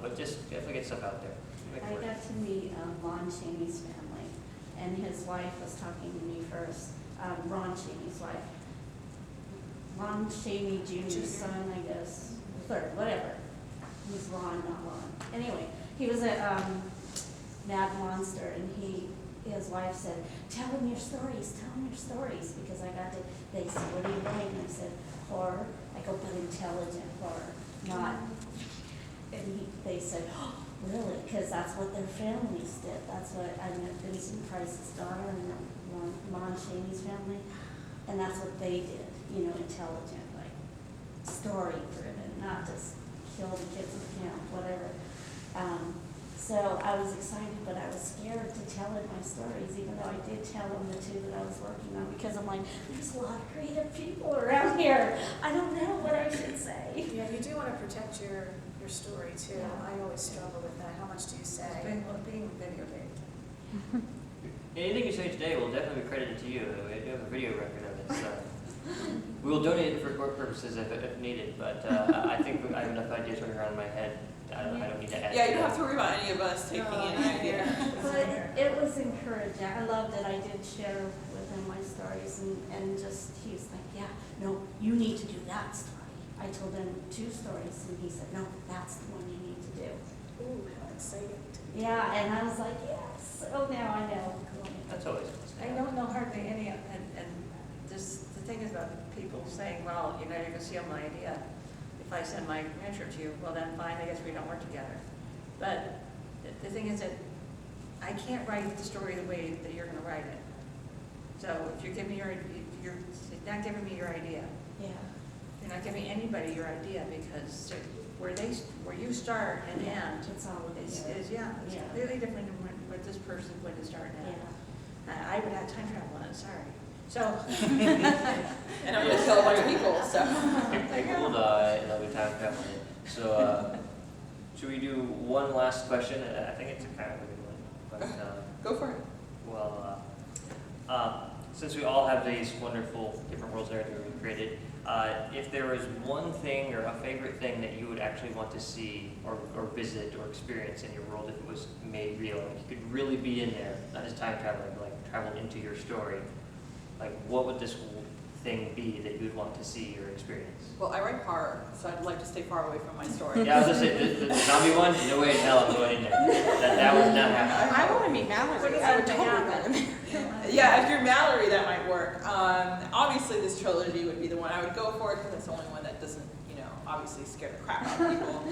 but just definitely get stuff out there. Make it I work. got to meet Lon Chaney's family, and his wife was talking to me first, Ron Chaney's wife. Lon Chaney Jr.'s son, I guess, third, whatever. He's Ron, not Lon. Anyway, he was a Mad Monster, and his wife said, tell him your stories, because I got to, they said, what do you write? And I said, horror. I go, but intelligent horror, not, and they said, oh, really? Because that's what their families did. That's what I met Vincent Price's daughter and Lon Chaney's family, and that's what they did. Intelligent, like story-driven, not just kill the kids with camp, whatever. So I was excited, but I was scared to tell him my stories, even though I did tell him the two that I was working on, because I'm like, there's a lot of creative people around here. I don't know what I should say. Yeah, you do want to protect your story too. Yeah. I always struggle with that. How much do you say? Being videotaped. Anything you say today will definitely be credited to you. We do have a video record of it, so we will donate it for court purposes if needed. But I think I have enough ideas running around in my head. I don't need to add. Yeah, you don't have to worry about any of us taking any idea. But it was encouraging. I loved it. I did share with him my stories, and just, he was like, yeah, no, you need to do that story. I told him 2 stories, and he said, no, that's the one you need to do. Ooh, how exciting. Yeah, and I was like, yes. Oh, now I know. That's always. I don't know hardly any, and just the thing is about people saying, well, you're going to steal my idea. If I send my picture to you, well then fine, I guess we don't work together. But the thing is that I can't write the story the way that you're going to write it. So if you're giving you're not giving me your idea. Yeah. You're not giving anybody your idea, because where you start and end It's all of it. is it's Yeah. completely different than where this person would to start and end. Yeah. I would have time travel on it, sorry. So, And I'm gonna kill a bunch of people, so. People will die, and they'll be time traveling. So, should we do one last question? I think it's a kind of a good one. But, Go for it. well, since we all have these wonderful different worlds there that we created, if there was one thing or a favorite thing that you would actually want to see or visit or experience in your world if it was made real, like you could really be in there, not just time traveling, but like travel into your story, like what would this thing be that you would want to see or experience? Well, I write horror, so I'd like to stay far away from my story. Yeah, I was just saying, the zombie one, no way in hell I'm going in there. That would not happen. I want to meet Mallory. I would totally want to meet. Yeah, if you're Mallory, that might work. Obviously, this trilogy would be the one I would go for, because it's the only one that doesn't, obviously scare the crap out of people.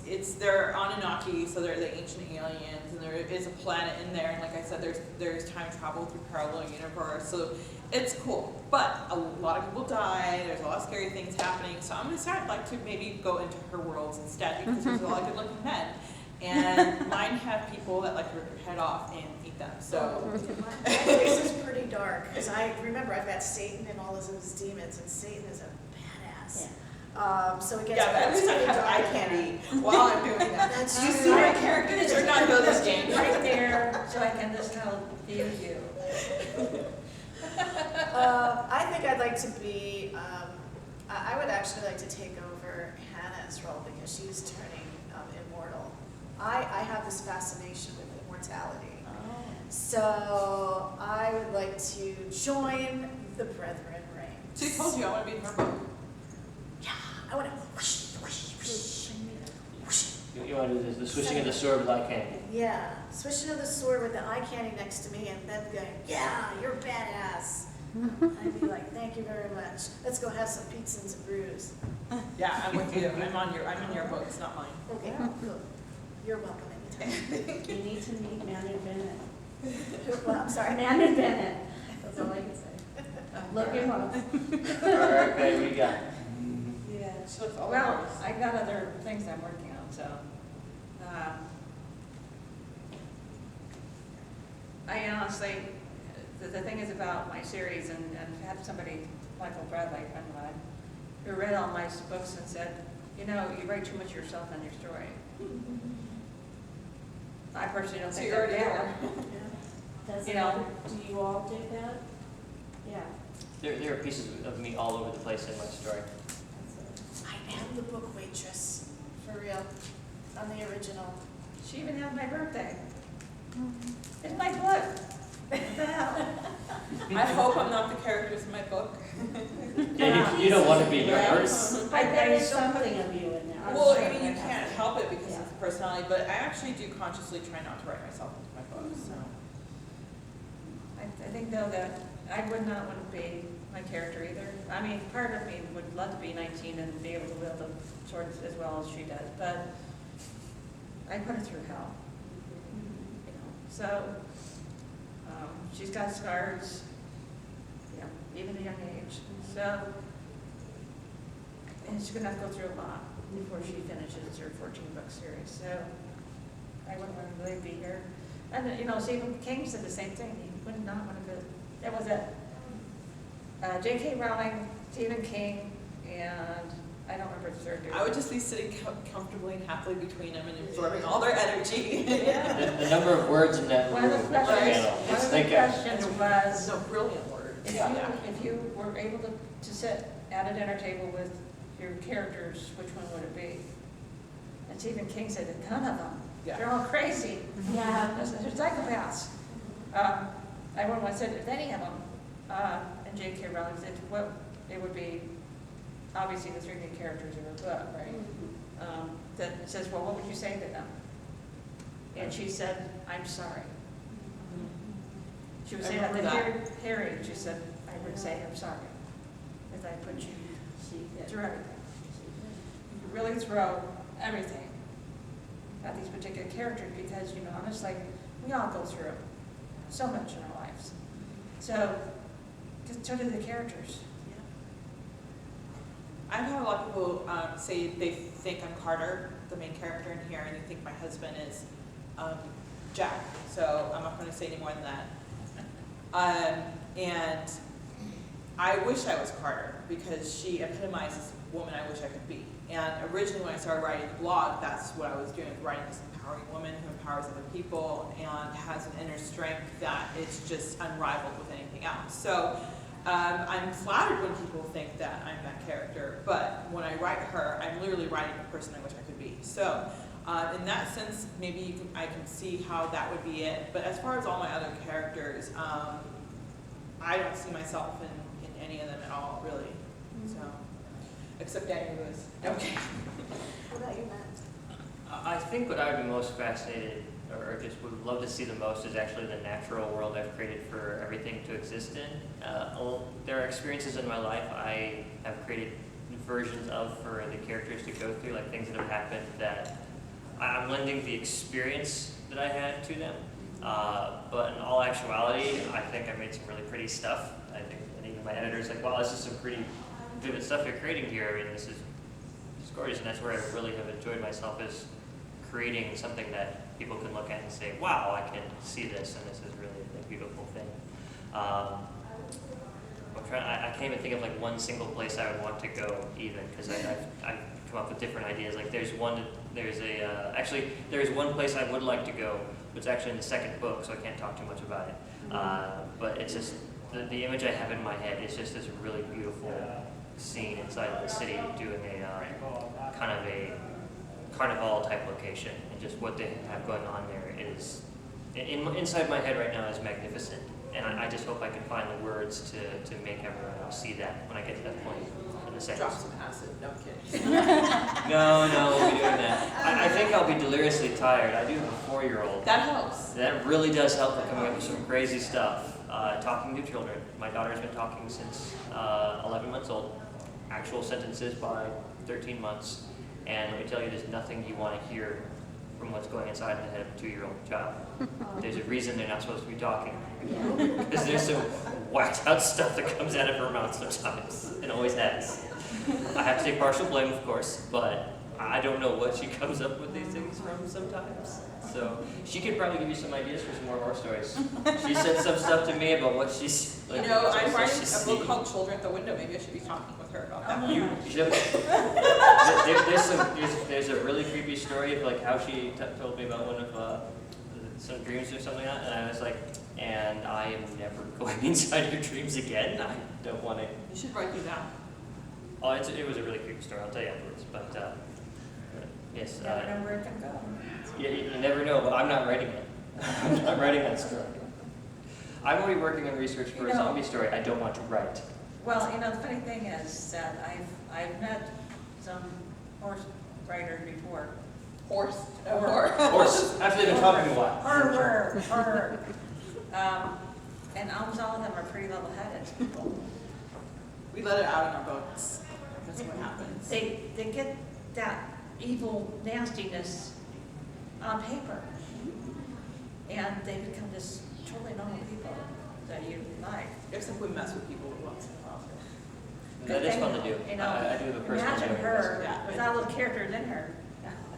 It's they're Anunnaki, so they're the ancient aliens, and there is a planet in there, and like I said, there's time travel through parallel universe, so it's cool. But a lot of people die. There's a lot of scary things happening. So I'm gonna start like to maybe go into her worlds instead, because there's a lot of good-looking men. And mine have people that like to rip your head off and eat them. So This is pretty dark, because I remember I've got Satan and all of his demons, and Satan is a badass. So it gets yeah, but at least I pretty have dark eye in there. candy while I'm doing that. That's You true. see my characters or not know this game? Right there, so I can just tell you. I think I'd like to be, I would actually like to take over Hannah's role, because she's turning immortal. I have this fascination with immortality. So I would like to join the Brethren ranks. She told you I want to be in her book. Yeah, I want to whoosh, whoosh, whoosh. You want to do the switching of the sword with eye candy. Yeah, switching to the sword with the eye candy next to me, and then going, yeah, you're badass. I'd be like, thank you very much. Let's go have some pizza and some brews. Yeah, I'm with you. I'm in your book. It's not mine. Okay, cool. You're welcome anytime. You need to meet Manny Bennett. Well, I'm sorry. Manny Bennett. That's all I can say. Look him up. Alright, okay, what do you got? Yeah. Well, I got other things I'm working on, so. I honestly, the thing is about my series, and have somebody, Michael Bradley, a friend of mine, who read all my books and said, you write too much of yourself in your story. I personally don't So think you're that's already fair. Does You know. do you all do that? Yeah. There are pieces of me all over the place in my story. I am the book waitress. For real, on the original. She even had my birthday. It's my book. What the hell? I hope I'm not the characters in my book. Yeah, you don't want to be yours. But there is something of you in there. I'm Well, sure I mean, you there has can't to be. help it because Yeah. of the personality, but I actually do consciously try not to write myself into my books, so. I think though that I would not want to be my character either. I mean, part of me would love to be 19 and be able to wield the swords as well as she does, but I put her through hell, you know. So, she's got scars, you know, even at a young age. So, and she's gonna have to go through a lot before she finishes her 14-book series. So, I wouldn't want to really be here. And, you know, Stephen King said the same thing. He would not want to go. There was a J.K. Rowling, Stephen King, and I don't remember the third dude. I would just be sitting comfortably and happily between them and absorbing all their energy. Yeah. The number of words in that One room, of the that questions, panel, one it's of the like questions was, It's a brilliant word. if you were able to sit at a dinner table with your characters, which one would it be? And Stephen King said that none of them. Yeah. They're all crazy. Yeah. They're psychopaths. I went and said, if any of them, and J.K. Rowling said, what, it would be, obviously the three main characters of her book, right? That says, well, what would you say to them? And she said, I'm sorry. She was I saying that to remember Harry, she said, I would say, I'm sorry, if I put you through everything. You really throw everything at these particular characters because, you know, honestly, we all go through so much in our lives. So, so do the characters. I've had a lot of people say they think I'm Carter, the main character in here, and they think my husband is Jack. So I'm not going to say any more than that. And I wish I was Carter because she epitomizes the woman I wish I could be. And originally when I started writing the blog, that's what I was doing, writing this empowering woman who empowers other people and has an inner strength that is just unrivaled with anything else. So I'm flattered when people think that I'm that character, but when I write her, I'm literally writing the person I wish I could be. So in that sense, maybe I can see how that would be it. But as far as all my other characters, I don't see myself in any of them at all, really. So, except Daniel Lewis. Okay. What about you, Matt? I think what I would be most fascinated, or just would love to see the most, is actually the natural world I've created for everything to exist in. There are experiences in my life I have created versions of for the characters to go through, like things that have happened that I'm lending the experience that I had to them. But in all actuality, I think I made some really pretty stuff. I think, and even my editor's like, wow, this is some pretty vivid stuff you're creating here. I mean, this is gorgeous, and that's where I really have enjoyed myself, is creating something that people can look at and say, wow, I can see this, and this is really a beautiful thing. I can't even think of like one single place I would want to go even, because I've come up with different ideas. Like there's one place I would like to go, but it's actually in the second book, so I can't talk too much about it. But it's just, the image I have in my head is just this really beautiful scene inside the city doing a kind of a carnival type location, and just what they have going on there is, inside my head right now, is magnificent. And I just hope I can find the words to make everyone else see that when I get to that point in the second. Drop some acid. No, I'm kidding. No, we'll be doing that. I think I'll be deliriously tired. I do have a 4-year-old. That helps. That really does help with coming up with some crazy stuff. Talking to children. My daughter's been talking since 11 months old. Actual sentences by 13 months. And let me tell you, there's nothing you want to hear from what's going inside the head of a 2-year-old child. There's a reason they're not supposed to be talking. Because there's some whacked out stuff that comes out of her mouth sometimes. It always has. I have to take partial blame, of course, but I don't know what she comes up with these things from sometimes. So she could probably give you some ideas for some more horror stories. She said some stuff to me about what she's like. You know, I'm what writing she's a book seen. called Children at the Window. Maybe I should be talking with her about that. You should there's a really creepy story of like how she told me about one of some dreams or something like that, and I was like, and I am never going inside your dreams again. I don't want to. You should write these down. Oh, it was a really creepy story. I'll tell you afterwards. But yeah, Yes, You never know where it can go. you never know, but I'm not writing it. I'm not writing that story. I'm already working on research for a You know- zombie story I don't want to write. Well, you know, the funny thing is that I've met some horse writers before. Horse. Horse, after they've been talking a lot. And almost all of them are pretty level-headed people. We let it out in our books. That's what happens. They get that evil nastiness on paper. And they become just totally normal people that you like. Except we mess with people once in a while. That is fun to do. You know, I do have a personal imagine joke. her Yeah. with all those characters in her.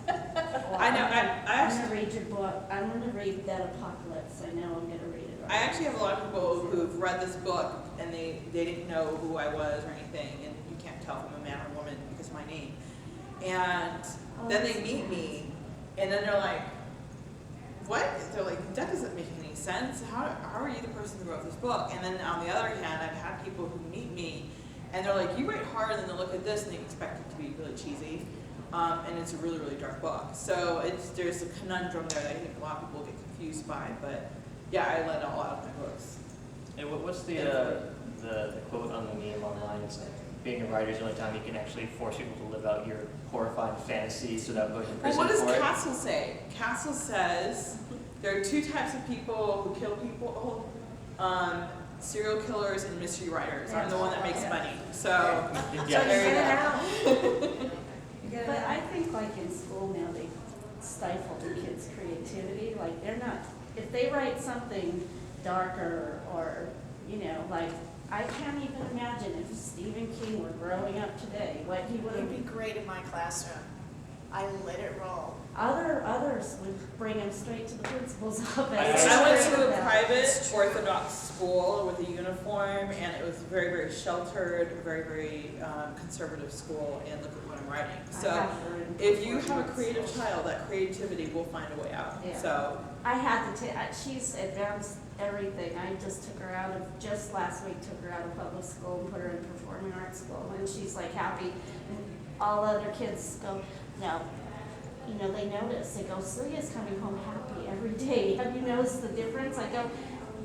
Well, I know, I I'm actually- gonna read your book, I'm gonna read that Apocalypse, I know I'm gonna read it. I actually have a lot of people who've read this book and they didn't know who I was or anything, and you can't tell if I'm a man or woman because of my name. And then they meet me, and then they're like, what? They're like, that doesn't make any sense. How are you the person who wrote this book? And then on the other hand, I've had people who meet me, and they're like, you write hard, and then they look at this, and they expect it to be really cheesy. And it's a really, really dark book. So there's a conundrum there that I think a lot of people get confused by, but yeah, I let all out of my books. And what's the quote on the meme online? It's like, being a writer is the only time you can actually force people to live out your horrifying fantasies without going to Well, prison what does for it. Castle say? Castle says there are two types of people who kill people, serial killers and mystery writers. I'm the one that makes money. So, Yeah, So there you you get it go. out. You get it But out. I think like in school now, they stifle the kids' creativity, like they're not, if they write something darker or, you know, like, I can't even imagine if Stephen King were growing up today, what he would It'd have, be great in my classroom. I let it roll. others would bring him straight to the principal's office. I went to a Yeah. private Orthodox school with a uniform, and it was very, very sheltered, very, very conservative school, and look at what I'm writing. I So have her in if you have a performance. creative child, that creativity will find a way out. Yeah. So, I had to she's advanced everything. I just took her out of, just last week, took her out of public school and put her in performing arts school, and she's like happy. And all other kids go, no, you know, they notice, they go, Celia's coming home happy every day. Have you noticed the difference? I go,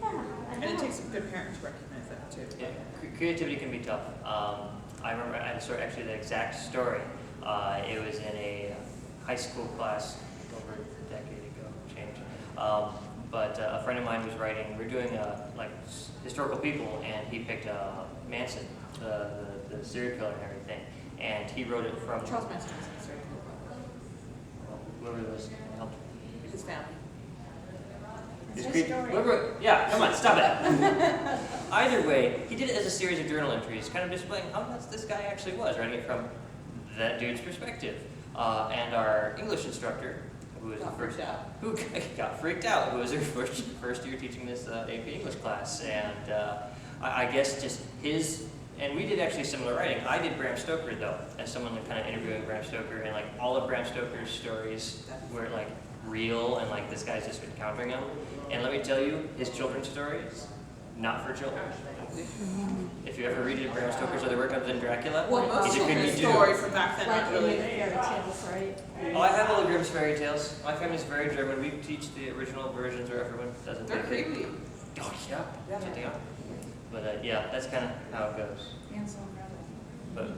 yeah, I and it know. takes a good parent to recognize that too. Yeah, creativity can be tough. I remember I had a story, actually the exact story. It was in a high school class over a decade ago, change. But a friend of mine was writing, we were doing like historical people, and he picked Manson, the serial killer and everything. And he wrote it from Charles Manson is a serial whoever was helped. killer. His family. His His creep- story. whoever- yeah, come on, stop it. Either way, he did it as a series of journal entries, kind of displaying how nuts this guy actually was, writing it from that dude's perspective. And our English instructor, who was Got the first, freaked out. who got freaked out, who was her first year teaching this AP English class, and I guess just his. And we did actually similar writing. I did Bram Stoker though, as someone kind of interviewing Bram Stoker, and like all of Bram Stoker's stories were like real, and like this guy's just encountering them. And let me tell you, his children's stories, not for children. If you ever read Bram Stoker's other work other than Dracula, Well, most he's a good children's dude. stories from back then Like aren't in the really. fairy tales, right? Oh, I have all the Grimm's fairy tales. My family's very German. We teach the original versions, or everyone doesn't. They're take it. creepy. Oh yeah, Yeah. Get they are. But yeah, that's kind of how it goes. Hansel and Gretel.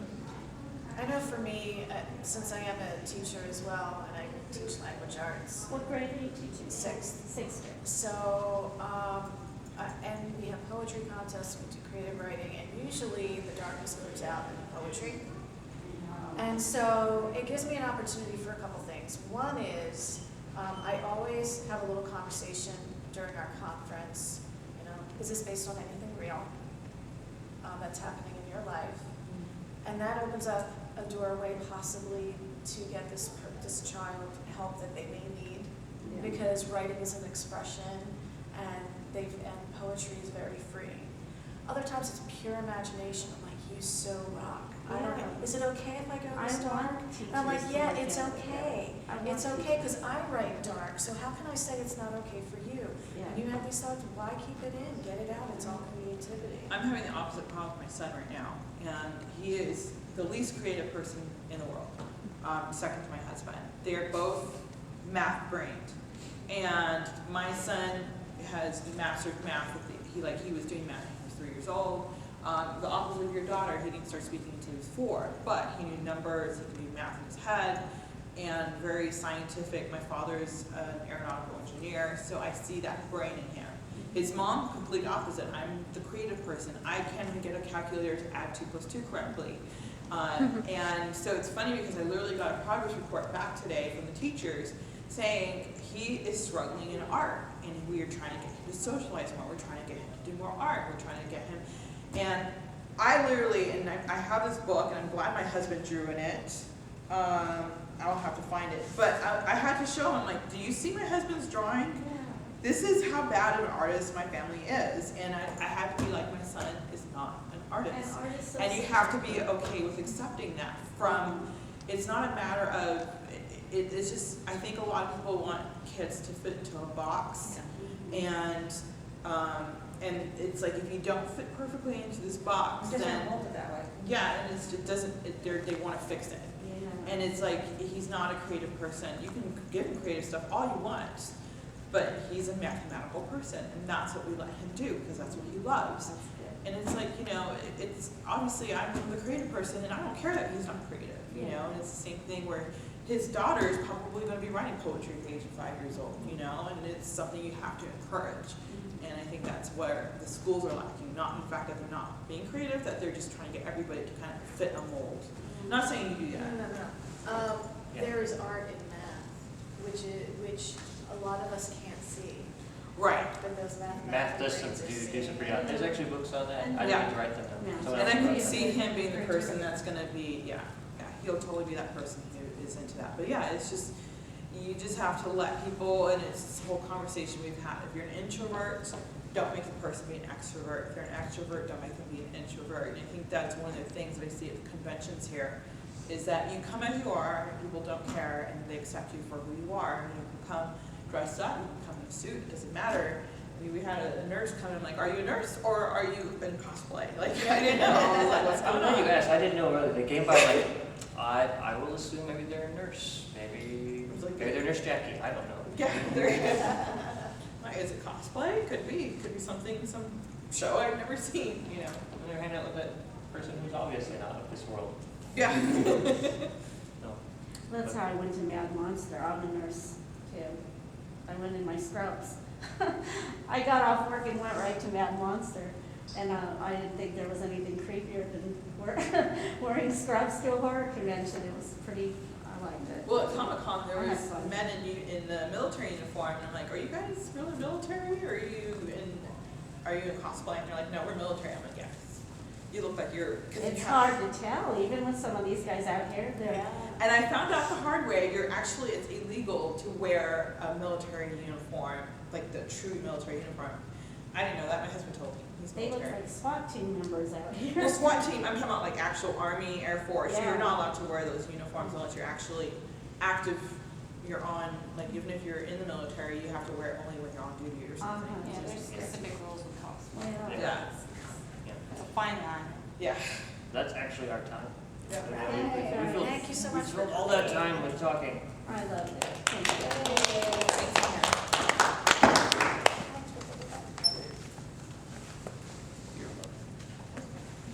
But I know for me, since I am a teacher as well, and I teach language arts, What grade are you teaching? Sixth. Sixth grade. so, and we have poetry contests, we do creative writing, and usually the darkness comes out in the poetry. And so it gives me an opportunity for a couple things. One is, I always have a little conversation during our conference, you know, is this based on anything real that's happening in your life? And that opens up a doorway possibly to get this child help that they may need, because writing is an expression, and poetry is very free. Other times it's pure imagination. I'm like, you so rock. I don't know. Yeah. Is it okay if I go I this dark? want teachers And I'm like, to yeah, look it's at it. okay. I want It's okay teachers. because I write dark. So how can I say it's not okay for you? Yeah. And you have these thoughts. Why keep it in? Get it out. It's all creativity. I'm having the opposite problem with my son right now, and he is the least creative person in the world. second to my husband. They are both math brained. And my son has mastered math. He was doing math when he was 3 years old. The opposite of your daughter, he didn't start speaking until he was 4, but he knew numbers, he could do math in his head, and very scientific. My father's an aeronautical engineer, so I see that brain in him. His mom, complete opposite. I'm the creative person. I can't even get a calculator to add 2 + 2 correctly. And so it's funny because I literally got a progress report back today from the teachers saying he is struggling in art, and we are trying to get him to socialize more. We're trying to get him to do more art. We're trying to get him, and I literally, and I have this book, and I'm glad my husband drew in it. I'll have to find it, but I had to show him, like, do you see my husband's drawing? This is how bad of an artist my family is, and I have to be like, my son is not an artist. And you have to be okay with accepting that from, it's not a matter of, it's just, I think a lot of people want kids to fit into a box, and it's like, if you don't fit perfectly into this box, It doesn't then, hold it that way. yeah, and it doesn't, they want to fix it. Yeah. And it's like, he's not a creative person. You can give him creative stuff all you want, but he's a mathematical person, and that's what we let him do, because that's what he loves. That's good. And it's like, it's obviously I'm the creative person, and I don't care that he's not creative, Yeah. and it's the same thing where his daughter is probably going to be writing poetry at the age of 5 years old, and it's something you have to encourage. And I think that's where the schools are lacking, not in the fact that they're not being creative, that they're just trying to get everybody to kind of fit a mold. I'm not saying you do that. No. Yeah. There is art in math, which a lot of us can't see. Right. But those Math mathematical does brains are do some seeing. pretty, there's actually books on that. I Yeah. didn't write them though. Yeah. Someone And I else can wrote see him being the person that's gonna be, he'll totally be that person who is into that. But yeah, it's just, you just have to let people, and it's this whole conversation we've had. If you're an introvert, don't make the person be an extrovert. If you're an extrovert, don't make them be an introvert. And I think that's one of the things that I see at the conventions here, is that you come as you are, and people don't care, and they accept you for who you are. And you can come dressed up, you can come in a suit, it doesn't matter. I mean, we had a nurse come in, like, are you a nurse or are you in cosplay? Like, I didn't know. I was like, what's I don't going know, you on? asked, I didn't know really. They came by like, I will assume maybe they're a nurse. Maybe they're Nurse Jackie, I don't know. Yeah, there. Like, is it cosplay? Could be something, some show I've never seen, And they're hanging out with that person who's obviously not of this world. Yeah. No. That's how I went to Mad Monster. I'm a nurse too. I went in my scrubs. I got off work and went right to Mad Monster, and I didn't think there was anything creepier than wearing scrubs to a horror convention. It was pretty. I liked it. Well, at Comic-Con, there I was had fun. men in the military uniform, and I'm like, are you guys really military, or are you in cosplay? And they're like, no, we're military. I'm like, yes. You look like you're. 'cause It's you have- hard to tell, even with some of these guys out here. They're And I found out the hard way, it's illegal to wear a military uniform, like the true military uniform. I didn't know that, my husband told me, he's they look military. like SWAT team members out here. Well, SWAT team, I'm talking about like actual Army, Air Force, Yeah. you're not allowed to wear those uniforms unless you're actually active, you're on, like even if you're in the military, you have to wear it only when you're on duty or something. Uh-huh. Yeah, It's there's just- specific rules with cosplay. Yeah. Yeah, It's a fine line. yeah. That's actually our time. Yeah. We filled- Thank you so much we for filled all that time with talking. I loved it. Thank you. Thank you.